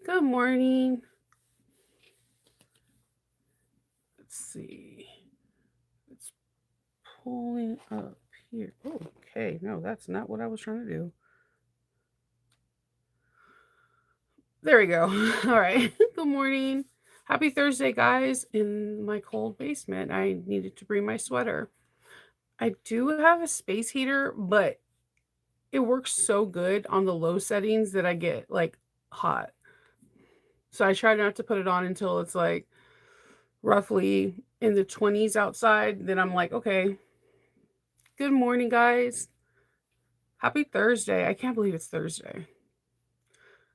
Good morning. Let's see. It's pulling up here. Oh, okay. No, that's not what I was trying to do. There we go. All right. Good morning. Happy Thursday, guys. In my cold basement, I needed to bring my sweater. I do have a space heater, but it works so good on the low settings that I get like hot. So I try not to put it on until it's like roughly in the 20s outside. Then I'm like, okay, good morning, guys. Happy Thursday. I can't believe it's Thursday.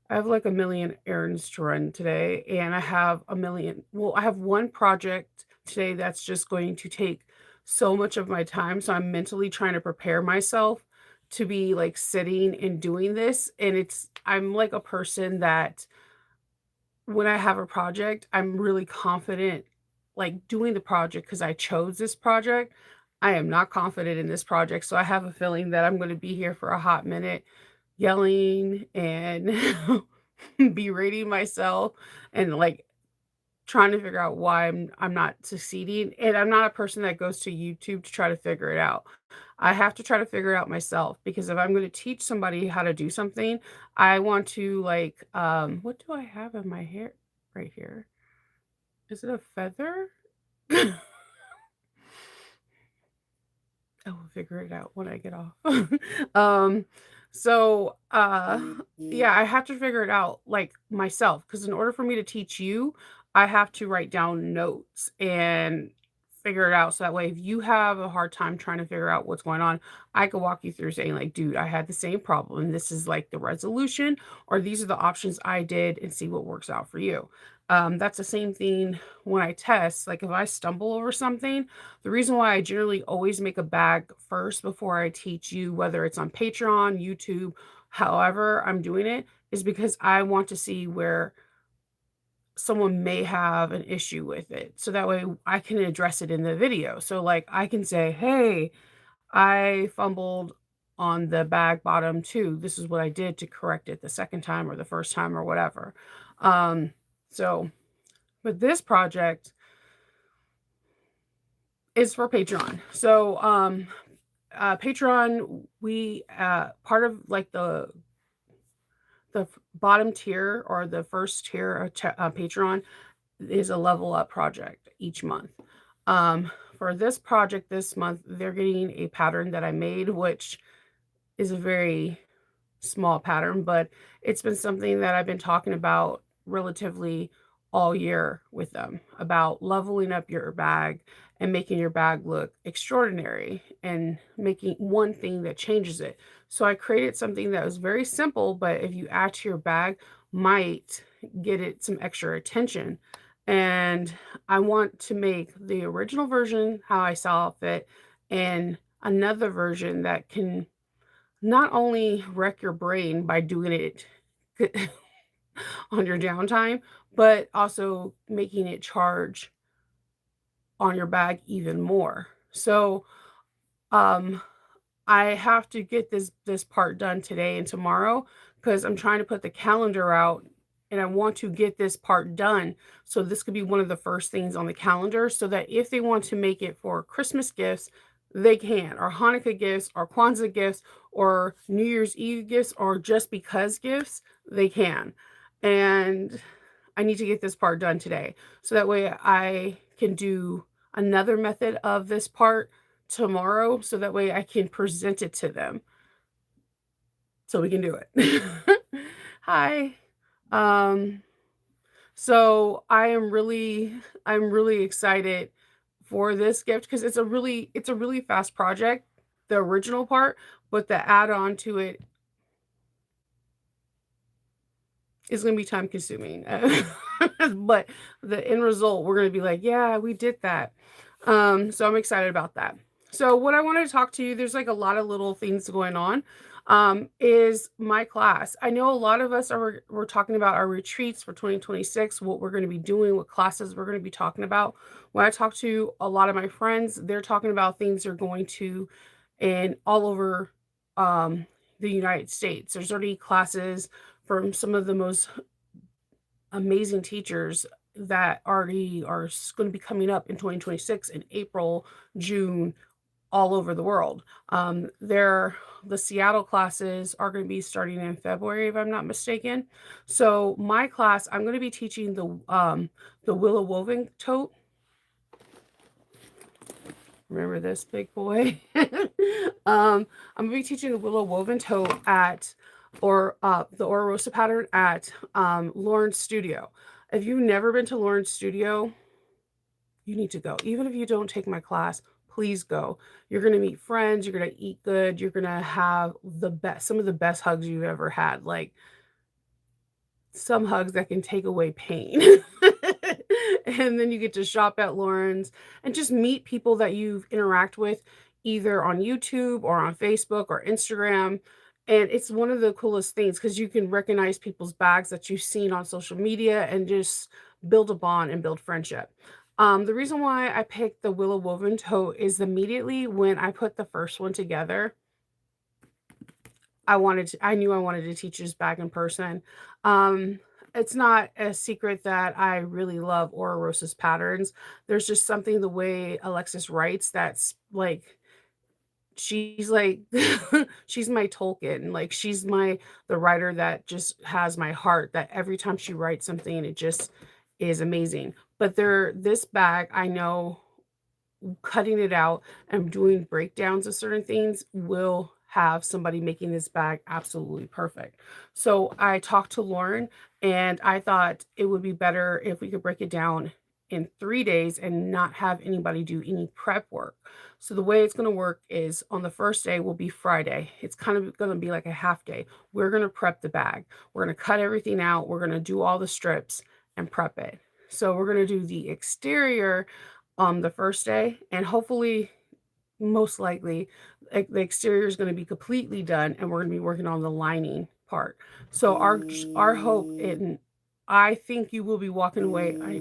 I have like a million errands to run today, and I have one project today that's just going to take so much of my time. So I'm mentally trying to prepare myself to be like sitting and doing this. And I'm like a person that when I have a project, I'm really confident like doing the project because I chose this project. I am not confident in this project. So I have a feeling that I'm going to be here for a hot minute yelling and berating myself and like trying to figure out why I'm not succeeding. And I'm not a person that goes to YouTube to try to figure it out. I have to try to figure it out myself because if I'm going to teach somebody how to do something, I want to like what do I have in my hair right here? Is it a feather? I will figure it out when I get off. um, yeah, I have to figure it out like myself because in order for me to teach you, I have to write down notes and figure it out. So that way, if you have a hard time trying to figure out what's going on, I can walk you through saying, like, dude, I had the same problem. And this is like the resolution, or these are the options I did and see what works out for you. That's the same thing when I test. Like if I stumble over something, the reason why I generally always make a bag first before I teach you, whether it's on Patreon, YouTube, however I'm doing it, is because I want to see where someone may have an issue with it. So that way I can address it in the video. So, like, I can say, hey, I fumbled on the bag bottom too. This is what I did to correct it the second time or the first time or whatever. Um, so, but this project is for Patreon. So, Patreon, we part of like bottom tier or the first tier of Patreon is a level up project each month. For this project this month, they're getting a pattern that I made, which is a very small pattern, but it's been something that I've been talking about relatively all year with them about leveling up your bag and making your bag look extraordinary and making one thing that changes it. So I created something that was very simple, but if you add to your bag, might get it some extra attention. And I want to make the original version how I saw fit and another version that can not only wreck your brain by doing it on your downtime, but also making it charge on your bag even more. So, um, I have to get this part done today and tomorrow because I'm trying to put the calendar out and I want to get this part done. So this could be one of the first things on the calendar so that if they want to make it for Christmas gifts, they can, or Hanukkah gifts, or Kwanzaa gifts, or New Year's Eve gifts, or just because gifts, they can. And I need to get this part done today. So that way I can do another method of this part tomorrow. So that way I can present it to them so we can do it. Hi. Um, so I'm really excited for this gift because it's a really fast project, the original part, but the add-on to it is gonna be time consuming. But the end result, we're gonna be like, yeah, we did that. So I'm excited about that. So what I wanted to talk to you, there's like a lot of little things going on. Is my class. I know a lot of us are we're talking about our retreats for 2026, what we're going to be doing, what classes we're going to be talking about. When I talk to a lot of my friends, they're talking about things they're going to and all over the United States. There's already classes from some of the most amazing teachers that already are going to be coming up in 2026 in April, June, all over the world. The Seattle classes are going to be starting in February, if I'm not mistaken. So my class, I'm going to be teaching the willow woven tote. Remember this big boy? I'm gonna be teaching the willow woven tote at or the Ora Rosa pattern at Lauren's studio. If you've never been to Lauren's studio, you need to go. Even if you don't take my class, please go. You're gonna meet friends, you're gonna eat good, you're gonna have some of the best hugs you've ever had. Like some hugs that can take away pain. And then you get to shop at Lauren's and just meet people that you've interact with either on YouTube or on Facebook or Instagram. And it's one of the coolest things because you can recognize people's bags that you've seen on social media and just build a bond and build friendship. The reason why I picked the Willow Woven tote is immediately when I put the first one together, I knew I wanted to teach this bag in person. Um, it's not a secret that I really love Aura Rosa's patterns. There's just something the way Alexis writes that's like she's my Tolkien. Like she's the writer that just has my heart that every time she writes something it just is amazing. But this bag I know cutting it out and doing breakdowns of certain things will have somebody making this bag absolutely perfect. So I talked to Lauren and I thought it would be better if we could break it down in 3 days and not have anybody do any prep work. So the way it's going to work is on the first day will be Friday. It's kind of going to be like a half day. We're going to prep the bag. We're going to cut everything out. We're going to do all the strips and prep it. So we're going to do the exterior on the first day, and hopefully, most likely, like the exterior is going to be completely done, and we're going to be working on the lining part. So our hope, and I think you will be walking away. I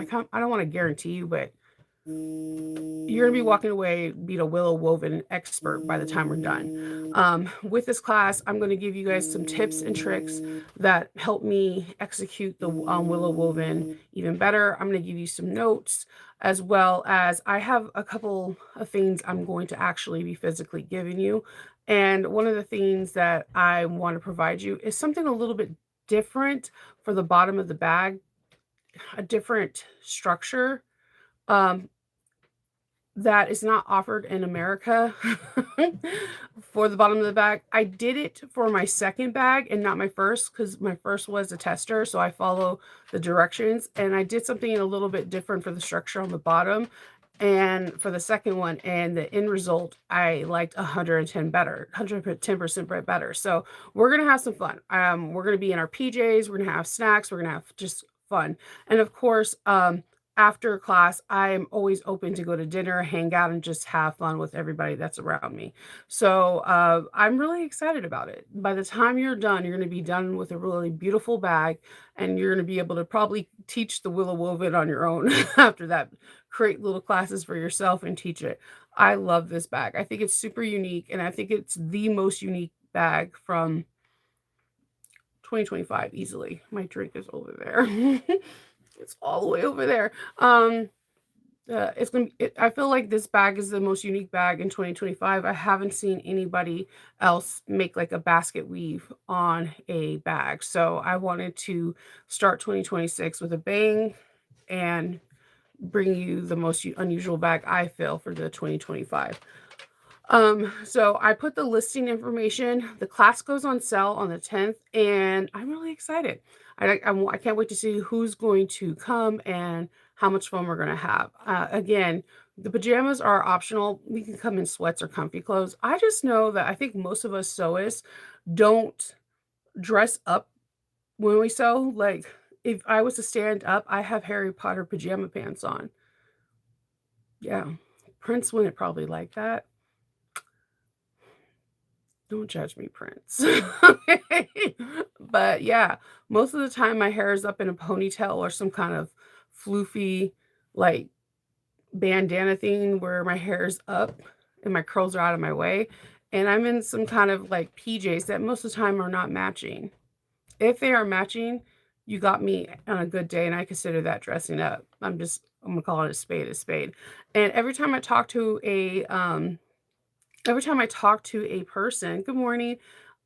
don't want to guarantee you, but you're gonna be walking away being a willow woven expert by the time we're done. With this class, I'm going to give you guys some tips and tricks that help me execute the willow woven even better. I'm going to give you some notes as well as I have a couple of things I'm going to actually be physically giving you. And one of the things that I want to provide you is something a little bit different for the bottom of the bag, a different structure. Um, that is not offered in America for the bottom of the bag. I did it for my second bag and not my first because my first was a tester. So I follow the directions and I did something a little bit different for the structure on the bottom and for the second one. And the end result, I liked 110 better, 110% better. So we're going to have some fun. We're going to be in our PJs. We're going to have snacks. We're going to have just fun. And of course, after class, I'm always open to go to dinner, hang out, and just have fun with everybody that's around me. So I'm really excited about it. By the time you're done, you're going to be done with a really beautiful bag, and you're going to be able to probably teach the willow woven on your own after that. Create little classes for yourself and teach it. I love this bag. I think it's super unique, and I think it's the most unique bag from 2025 easily. My drink is over there. It's all the way over there. I feel like this bag is the most unique bag in 2025. I haven't seen anybody else make like a basket weave on a bag. So I wanted to start 2026 with a bang and bring you the most unusual bag I feel for the 2025. So I put the listing information. The class goes on sale on the 10th, and I'm really excited. I can't wait to see who's going to come and how much fun we're going to have. Again, the pajamas are optional. We can come in sweats or comfy clothes. I just know that I think most of us sewists don't dress up when we sew. Like, if I was to stand up, I have Harry Potter pajama pants on. Yeah, Prince wouldn't probably like that. Don't judge me, Prince. But yeah, most of the time my hair is up in a ponytail or some kind of floofy, like bandana thing where my hair is up and my curls are out of my way. And I'm in some kind of like PJs that most of the time are not matching. If they are matching, you got me on a good day, and I consider that dressing up. I'm gonna call it a spade. And every time I talk to a person, good morning,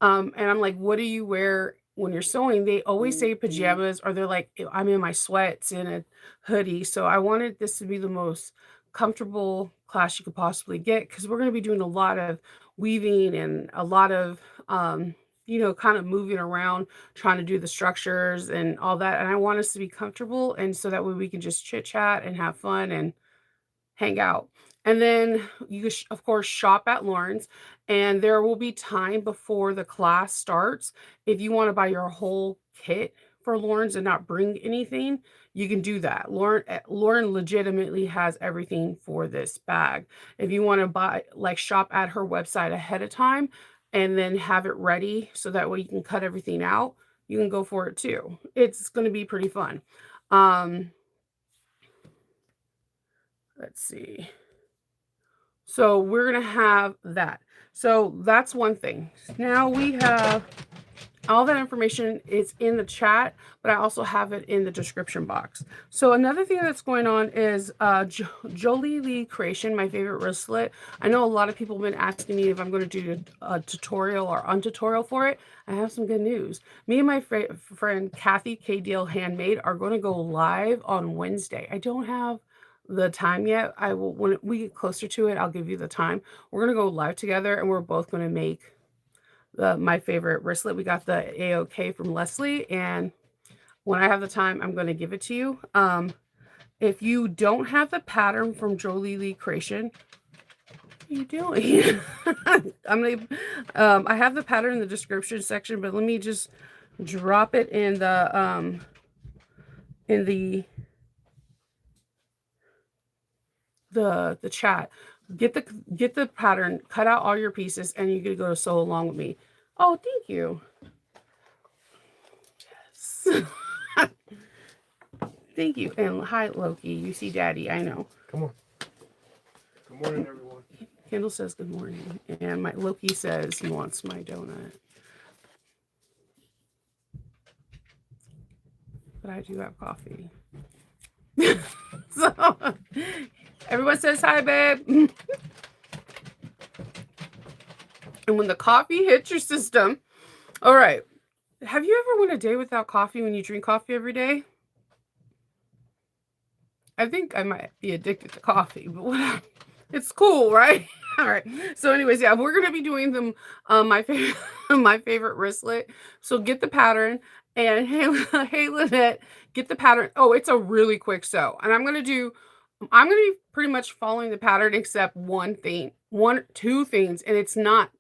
and I'm like, what do you wear when you're sewing? They always say pajamas, or they're like, I'm in my sweats and a hoodie. So I wanted this to be the most comfortable class you could possibly get, because we're going to be doing a lot of weaving and a lot of, kind of moving around, trying to do the structures and all that. And I want us to be comfortable. And so that way we can just chit chat and have fun and hang out. And then you can, of course, shop at Lauren's, and there will be time before the class starts. If you want to buy your whole kit for Lauren's and not bring anything, you can do that. Lauren legitimately has everything for this bag. If you want to buy, like, shop at her website ahead of time and then have it ready so that way you can cut everything out, you can go for it too. It's going to be pretty fun. Um, let's see. So we're going to have that. So that's one thing. Now we have all that information is in the chat, but I also have it in the description box. So another thing that's going on is Joleelee Creation My Favorite wristlet. I know a lot of people have been asking me if I'm going to do a tutorial or untutorial for it. I have some good news. Me and my friend Kathy K. Deal Handmade are going to go live on Wednesday. I don't have the time yet. I will, when we get closer to it, I'll give you the time. We're going to go live together, and we're both going to make my favorite wristlet. We got the AOK from Leslie, and when I have the time, I'm going to give it to you. If you don't have the pattern from Joleelee Creation, what are you doing? I have the pattern in the description section, but let me just drop it in the chat. Get the pattern, cut out all your pieces, and you can go sew along with me. Oh, thank you. Yes. Thank you. And hi, Loki. You see Daddy. I know. Come on. Good morning, everyone. Kendall says good morning. And my Loki says he wants my donut. But I do have coffee. So everyone says hi, babe. And when the coffee hits your system, all right. Have you ever went a day without coffee when you drink coffee every day? I think I might be addicted to coffee, but whatever. It's cool, right? All right. So anyways, yeah, we're going to be doing them my favorite my favorite wristlet. So get the pattern, and hey Lynette, get the pattern. Oh, it's a really quick sew. And I'm going to be pretty much following the pattern except two things, and it's not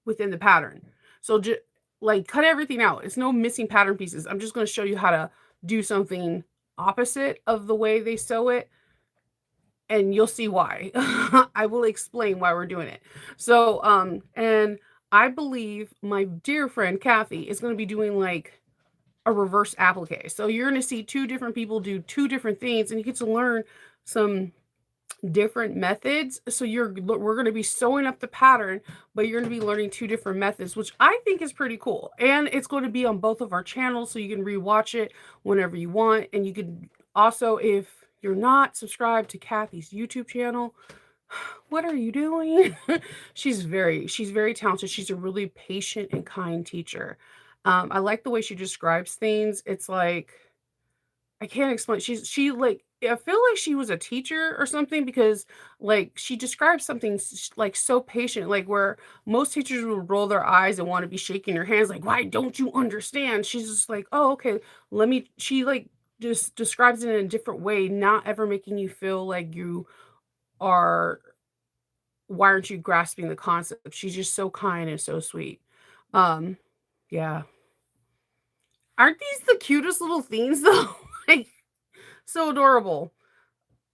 within the pattern. So just like cut everything out. It's no missing pattern pieces. I'm just going to show you how to do something opposite of the way they sew it, and you'll see why. I will explain why we're doing it. So and I believe my dear friend Kathy is going to be doing like a reverse applique. So you're going to see two different people do two different things, and you get to learn some different methods. So we're going to be sewing up the pattern, but you're going to be learning two different methods, which I think is pretty cool. And it's going to be on both of our channels, so you can rewatch it whenever you want. And you can also, if you're not subscribed to Kathy's YouTube channel, what are you doing? She's very talented. She's a really patient and kind teacher. I like the way she describes things. It's like, I can't explain. She like, I feel like she was a teacher or something, because like she describes something like so patient, like where most teachers would roll their eyes and want to be shaking their hands like, why don't you understand? She's just like, oh, okay, she like just describes it in a different way, not ever making you feel like you are, why aren't you grasping the concept? She's just so kind and so sweet. Yeah. Aren't these the cutest little things though? Like, so adorable.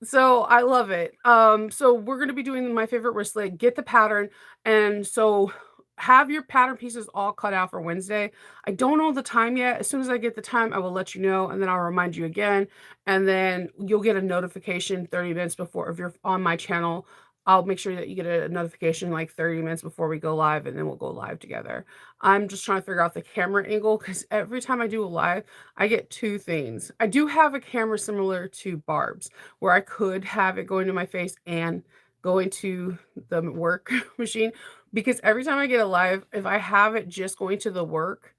So I love it. So we're going to be doing my favorite wristlet. Get the pattern, and so have your pattern pieces all cut out for Wednesday. I don't know the time yet. As soon as I get the time, I will let you know, and then I'll remind you again, and then you'll get a notification 30 minutes before if you're on my channel I'll make sure that you get a notification like 30 minutes before we go live, and then we'll go live together. I'm just trying to figure out the camera angle because every time I do a live, I get two things. I do have a camera similar to Barb's where I could have it going to my face and going to the work machine, because every time I get a live, if I have it just going to the work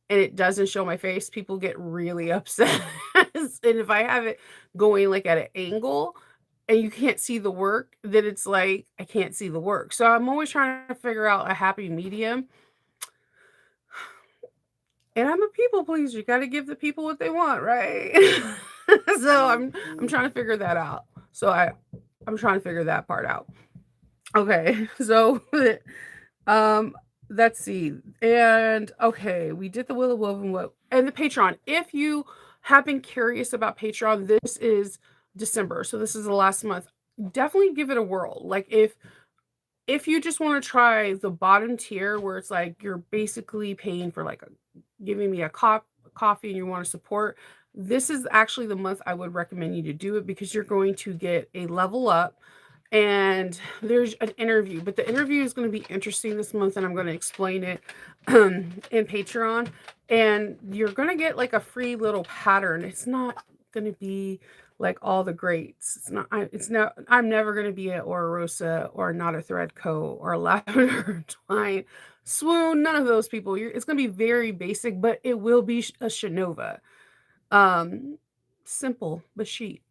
and it doesn't show my face, people get really upset. And if I have it going like at an angle and you can't see the work, then it's like I can't see the work. So I'm always trying to figure out a happy medium. And I'm a people pleaser. You got to give the people what they want, right? So I'm trying to figure that out. So I'm trying to figure that part out. Okay. So Um, let's see. And okay, we did the Willow Woven what and the Patreon. If you have been curious about Patreon, this is December. So this is the last month. Definitely give it a whirl. Like if you just want to try the bottom tier where it's like you're basically paying for like giving me a coffee and you want to support, this is actually the month I would recommend you to do it because you're going to get a level up and there's an interview, but the interview is going to be interesting this month and I'm going to explain it in Patreon, and you're going to get like a free little pattern. It's not going to be like all the greats. I'm never going to be an Aura Rosa or not a Thread Co or a Lavender Twine Swoon, none of those people. It's going to be very basic, but it will be a Shinova. Um, simple but chic,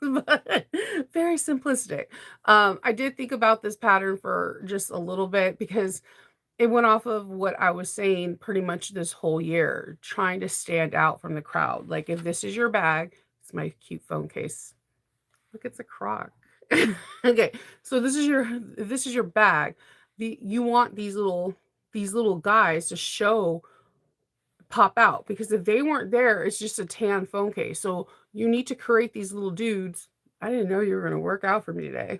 but very simplistic. I did think about this pattern for just a little bit because it went off of what I was saying pretty much this whole year, trying to stand out from the crowd. Like if this is your bag, it's my cute phone case. Look, it's a croc. Okay, so this is your bag. You want these little guys to show pop out because if they weren't there, it's just a tan phone case. So you need to create these little dudes. I didn't know you were going to work out for me today.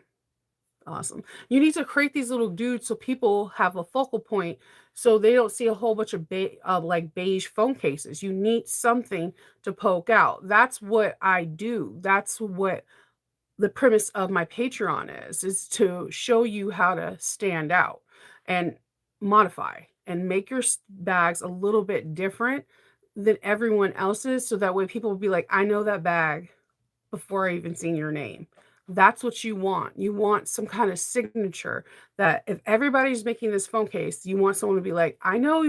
Awesome. You need to create these little dudes so people have a focal point so they don't see a whole bunch of like beige phone cases. You need something to poke out. That's what I do. That's what the premise of my Patreon is to show you how to stand out and modify and make your bags a little bit different than everyone else's so that way people will be like, I know that bag before I even seen your name. That's what you want. You want some kind of signature that if everybody's making this phone case, you want someone to be like, I know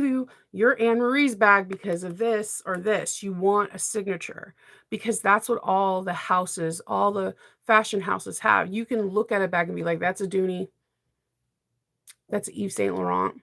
you're Anne Marie's bag because of this or this. You want a signature because that's what all the houses, all the fashion houses have. You can look at a bag and be like, that's a Dooney, that's a Yves Saint Laurent,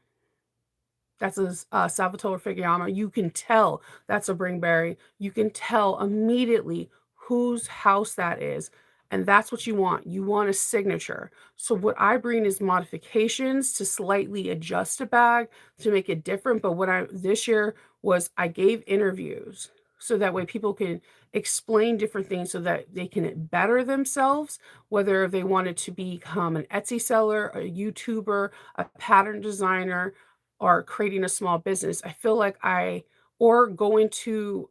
that's a Salvatore Ferragamo. You can tell that's a Bringberry. You can tell immediately whose house that is. And that's what you want. You want a signature. So what I bring is modifications to slightly adjust a bag to make it different. But what I this year was I gave interviews so that way people can explain different things so that they can better themselves, whether they wanted to become an Etsy seller, a YouTuber, a pattern designer, or creating a small business. I feel like or going to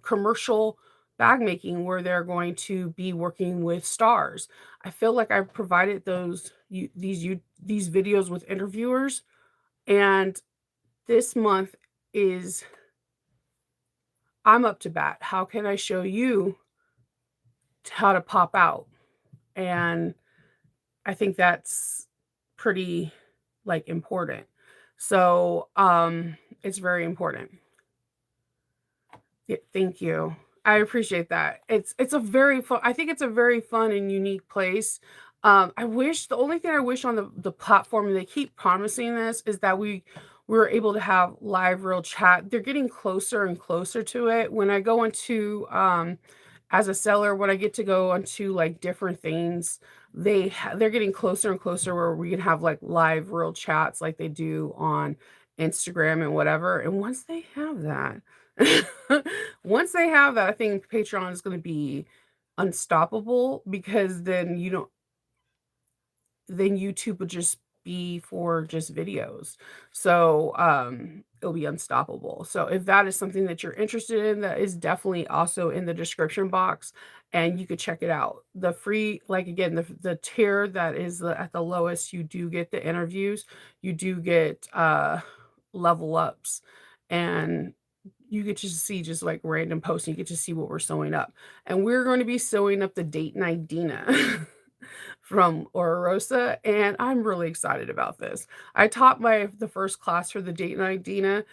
commercial bag making where they're going to be working with stars. I feel like I provided these videos with interviewers, and this month is I'm up to bat. How can I show you how to pop out? And I think that's pretty like important. So it's very important. Yeah, thank you. I appreciate that. It's a very fun I think it's a very fun and unique place. I wish the only thing I wish on the platform, and they keep promising this, is that we were able to have live real chat. They're getting closer and closer to it. When I go into as a seller, when I get to go onto like different things, they're getting closer and closer where we can have like live real chats like they do on Instagram and whatever. And once they have that, once they have that, I think Patreon is going to be unstoppable because then you don't, then YouTube would just be for just videos. So, it'll be unstoppable. So if that is something that you're interested in, that is definitely also in the description box and you could check it out. The free, like again, the tier that is at the lowest, you do get the interviews, you do get level ups, and you get to see just like random posts. And you get to see what we're sewing up, and we're going to be sewing up the date night Dina from Ororosa, and I'm really excited about this. I taught the first class for the date night Dina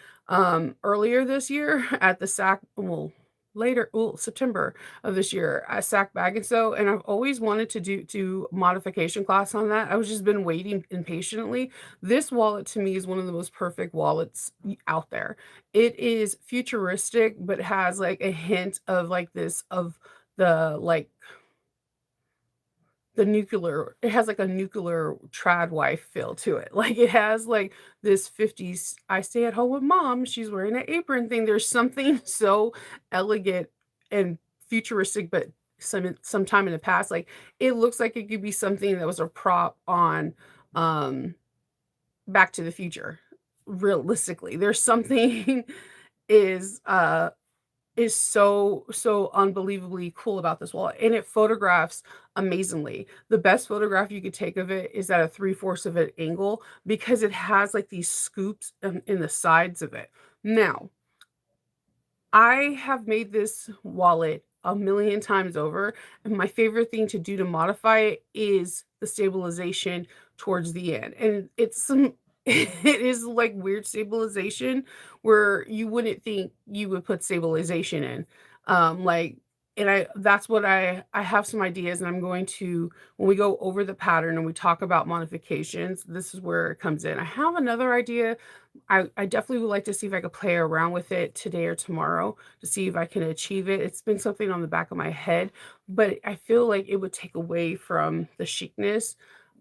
earlier this year at the SAC, well, later, well, September of this year at SAC Bag and Sew, and I've always wanted to do modification class on that. I've just been waiting impatiently. This wallet to me is one of the most perfect wallets out there. It is futuristic, but has like a hint of like this of the like the nuclear, it has like a nuclear trad wife feel to it. Like it has like this 50s I stay at home with mom, she's wearing an apron thing. There's something so elegant and futuristic, but sometime in the past. Like it looks like it could be something that was a prop on um Back to the Future. Realistically, there's something is uh is so unbelievably cool about this wallet, and it photographs amazingly. The best photograph you could take of it is at a 3/4 of an angle because it has like these scoops in the sides of it. Now, I have made this wallet a million times over, and my favorite thing to do to modify it is the stabilization towards the end. And it's some it is like weird stabilization where you wouldn't think you would put stabilization in. Like and I that's what I have some ideas, and I'm going to, when we go over the pattern and we talk about modifications, this is where it comes in. I have another idea. I definitely would like to see if I could play around with it today or tomorrow to see if I can achieve it. It's been something on the back of my head, but I feel like it would take away from the chicness.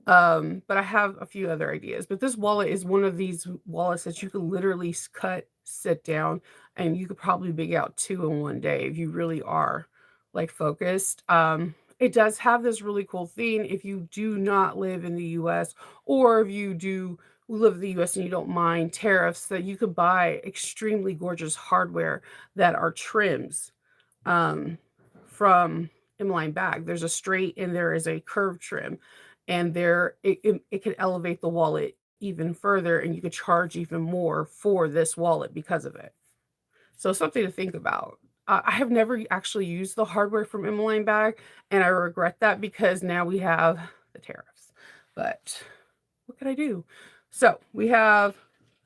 But I have a few other ideas. But this wallet is one of these wallets that you could literally cut, sit down, and you could probably big out two in one day if you really are like focused. It does have this really cool thing if you do not live in the US, or if you do live in the US and you don't mind tariffs, that you could buy extremely gorgeous hardware that are trims um, from inline bag. There's a straight and there is a curved trim, and it can elevate the wallet even further, and you could charge even more for this wallet because of it. So something to think about. I have never actually used the hardware from inline bag, and I regret that because now we have the tariffs. But what could I do? So we have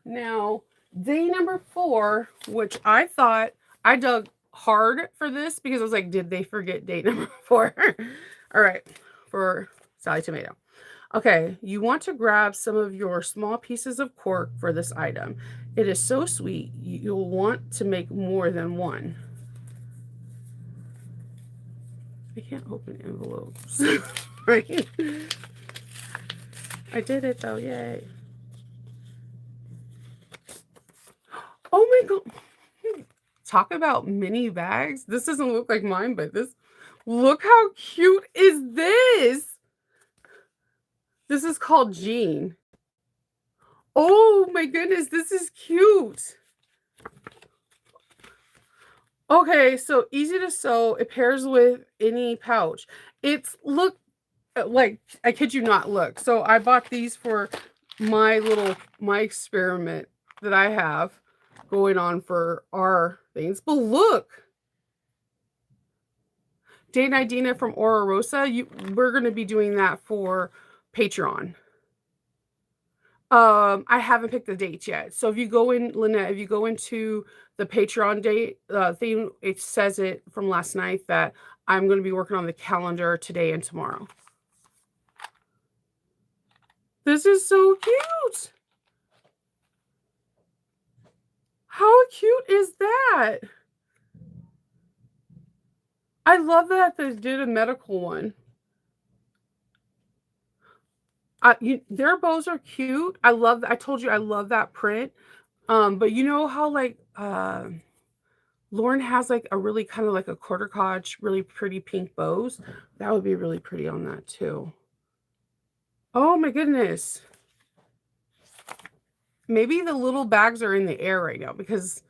now day number 4, which I thought I dug hard for this because I was like, did they forget date number 4? All right, for Sally Tomato. Okay, you want to grab some of your small pieces of cork for this item. It is so sweet, you'll want to make more than one. I can't open envelopes. Right? I did it though, yay. Oh my god. Talk about mini bags. This doesn't look like mine, but this, look how cute is this? This is called Jean. Oh my goodness, this is cute. Okay, so easy to sew. It pairs with any pouch. It's look like, I kid you not, look. So I bought these for my experiment that I have going on for our things. But look, Dana Dina from Aura Rosa, we're going to be doing that for Patreon. I haven't picked the dates yet. So if you go in, Lynette, if you go into the Patreon date thing, it says it from last night that I'm going to be working on the calendar today and tomorrow. This is so cute. How cute is that? I love that they did a medical one. Their bows are cute. I love I told you I love that print. But you know how like Lauren has like a really kind of like a quarter cotch, really pretty pink bows. That would be really pretty on that too. Oh my goodness. maybe the little bags are in the air right now because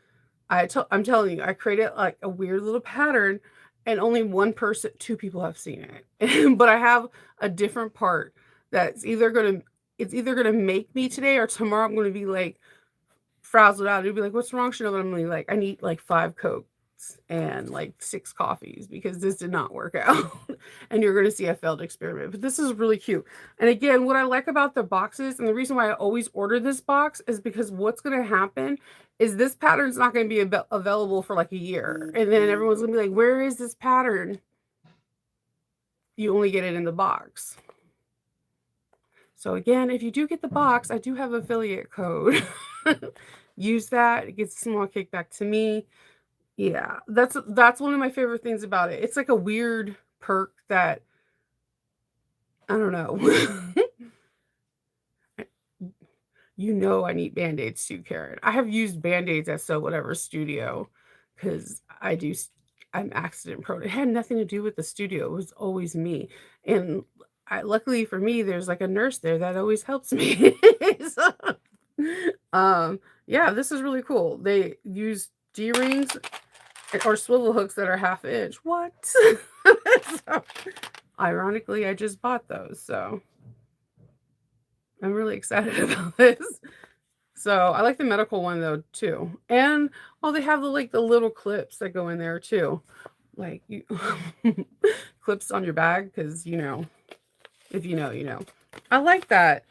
I'm telling you, I created like a weird little pattern and only one person, two people have seen it. But I have a different part that's either gonna make me today or tomorrow I'm gonna be like frazzled out. You'd be like, "What's wrong, Chanel?" And I'm like, "I need like 5 Cokes and like 6 coffees because this did not work out." And you're gonna see a failed experiment. But this is really cute. And again, what I like about the boxes and the reason why I always order this box is because what's gonna happen is this pattern's not gonna be available for like a year. And then everyone's gonna be like, "Where is this pattern?" You only get it in the box. So again, if you do get the box, I do have affiliate code. Use that. It gets a small kickback to me. Yeah, that's one of my favorite things about it. It's like a weird perk that I don't know. You know I need Band-Aids too, Karen. I have used Band-Aids at So Whatever Studio because I'm accident prone. It had nothing to do with the studio. It was always me. And luckily for me, there's like a nurse there that always helps me. So, yeah, this is really cool. They use D-rings or swivel hooks that are 1/2 inch. What? So, ironically, I just bought those, so I'm really excited about this. So, I like the medical one though too. And they have the little clips that go in there too. Like you clips on your bag because if you know, you know. I like that.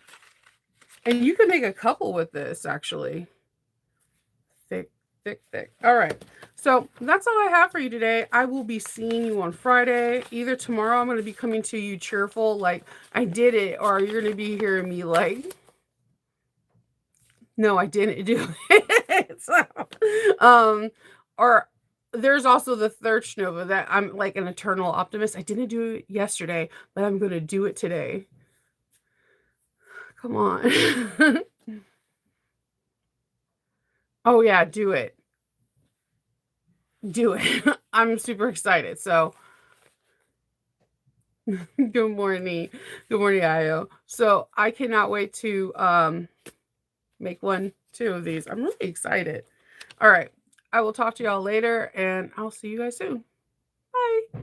And you can make a couple with this actually. Thick, thick, thick. All right. So that's all I have for you today. I will be seeing you on Friday. Either tomorrow I'm going to be coming to you cheerful, like I did it, or you're going to be hearing me like, no, I didn't do it. So, or there's also the third Nova that I'm like an eternal optimist. I didn't do it yesterday, but I'm going to do it today. Come on. Oh yeah, do it. Do it. I'm super excited. So, good morning. Good morning, Io. So, I cannot wait to make 2 of these. I'm really excited. All right. I will talk to y'all later and I'll see you guys soon. Bye.